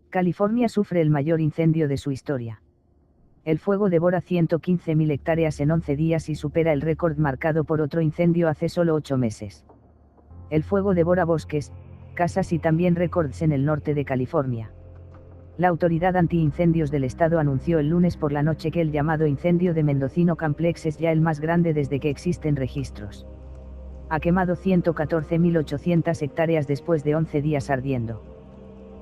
California sufre el mayor incendio de su historia. El fuego devora 115.000 hectáreas en 11 días y supera el récord marcado por otro incendio hace solo 8 meses. El fuego devora bosques, casas y también récords en el norte de California. La Autoridad Antiincendios del Estado anunció el lunes por la noche que el llamado incendio de Mendocino Complex es ya el más grande desde que existen registros. Ha quemado 114.800 hectáreas después de 11 días ardiendo.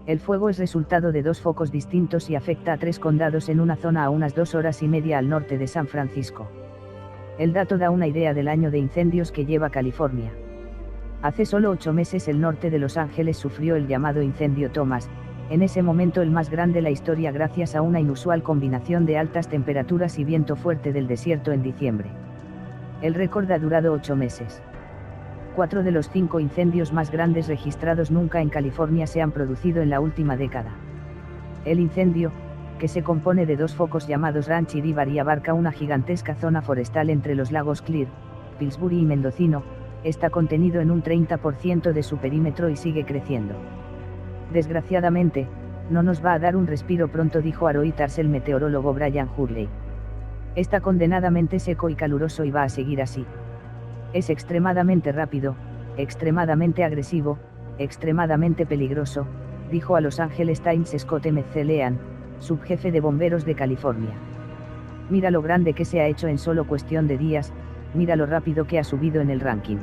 El fuego es resultado de 2 focos distintos y afecta a 3 condados en una zona a unas 2 horas y media al norte de San Francisco. El dato da una idea del año de incendios que lleva California. Hace solo 8 meses el norte de Los Ángeles sufrió el llamado incendio Thomas, en ese momento el más grande de la historia gracias a una inusual combinación de altas temperaturas y viento fuerte del desierto en diciembre. El récord ha durado 8 meses. 4 de los 5 incendios más grandes registrados nunca en California se han producido en la última década. El incendio, que se compone de 2 focos llamados Ranch y River y abarca una gigantesca zona forestal entre los lagos Clear, Pillsbury y Mendocino, está contenido en un 30% de su perímetro y sigue creciendo. Desgraciadamente, no nos va a dar un respiro pronto, dijo a Reuters el meteorólogo Brian Hurley. Está condenadamente seco y caluroso y va a seguir así. Es extremadamente rápido, extremadamente agresivo, extremadamente peligroso, dijo a Los Angeles Times Scott McLean, subjefe de bomberos de California. Mira lo grande que se ha hecho en solo cuestión de días, mira lo rápido que ha subido en el ranking.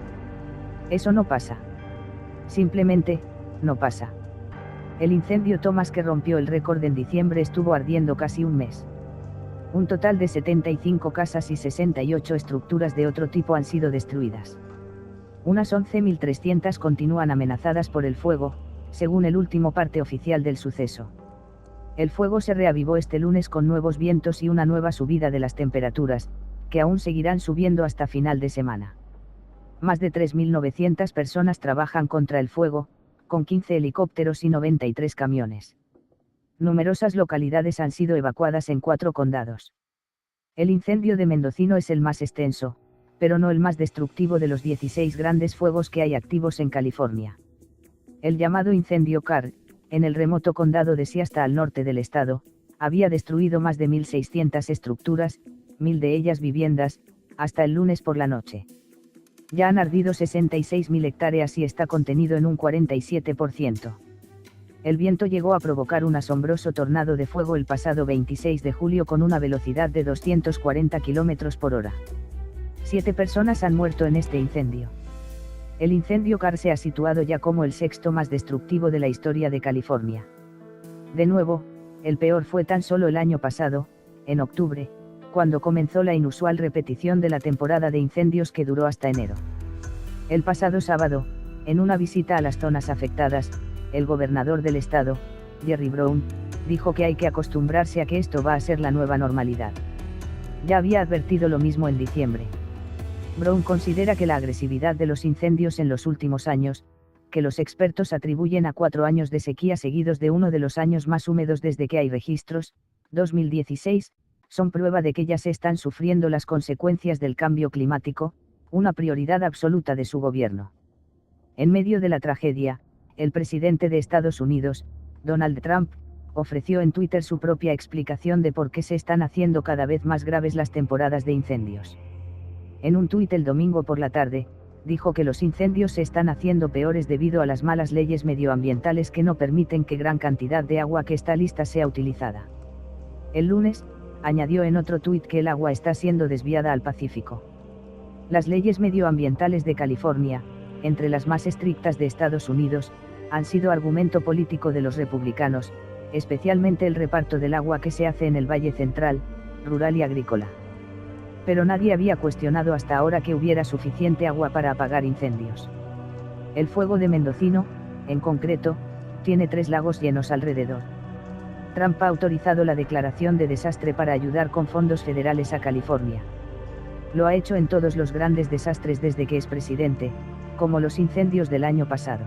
Eso no pasa. Simplemente, no pasa. El incendio Thomas que rompió el récord en diciembre estuvo ardiendo casi un mes. Un total de 75 casas y 68 estructuras de otro tipo han sido destruidas. Unas 11.300 continúan amenazadas por el fuego, según el último parte oficial del suceso. El fuego se reavivó este lunes con nuevos vientos y una nueva subida de las temperaturas, que aún seguirán subiendo hasta final de semana. Más de 3.900 personas trabajan contra el fuego, con 15 helicópteros y 93 camiones. Numerosas localidades han sido evacuadas en 4 condados. El incendio de Mendocino es el más extenso, pero no el más destructivo de los 16 grandes fuegos que hay activos en California. El llamado incendio Carr, en el remoto condado de Siesta al norte del estado, había destruido más de 1.600 estructuras, 1.000 de ellas viviendas, hasta el lunes por la noche. Ya han ardido 66.000 hectáreas y está contenido en un 47%. El viento llegó a provocar un asombroso tornado de fuego el pasado 26 de julio con una velocidad de 240 km por hora. 7 personas han muerto en este incendio. El incendio Carr se ha situado ya como el 6º más destructivo de la historia de California. De nuevo, el peor fue tan solo el año pasado, en octubre, cuando comenzó la inusual repetición de la temporada de incendios que duró hasta enero. El pasado sábado, en una visita a las zonas afectadas, el gobernador del estado, Jerry Brown, dijo que hay que acostumbrarse a que esto va a ser la nueva normalidad. Ya había advertido lo mismo en diciembre. Brown considera que la agresividad de los incendios en los últimos años, que los expertos atribuyen a 4 años de sequía seguidos de uno de los años más húmedos desde que hay registros, 2016, son prueba de que ya se están sufriendo las consecuencias del cambio climático, una prioridad absoluta de su gobierno. En medio de la tragedia, el presidente de Estados Unidos, Donald Trump, ofreció en Twitter su propia explicación de por qué se están haciendo cada vez más graves las temporadas de incendios. En un tuit el domingo por la tarde, dijo que los incendios se están haciendo peores debido a las malas leyes medioambientales que no permiten que gran cantidad de agua que está lista sea utilizada. El lunes, añadió en otro tuit que el agua está siendo desviada al Pacífico. Las leyes medioambientales de California, entre las más estrictas de Estados Unidos, han sido argumento político de los republicanos, especialmente el reparto del agua que se hace en el Valle Central, rural y agrícola. Pero nadie había cuestionado hasta ahora que hubiera suficiente agua para apagar incendios. El fuego de Mendocino, en concreto, tiene 3 lagos llenos alrededor. Trump ha autorizado la declaración de desastre para ayudar con fondos federales a California. Lo ha hecho en todos los grandes desastres desde que es presidente, como los incendios del año pasado.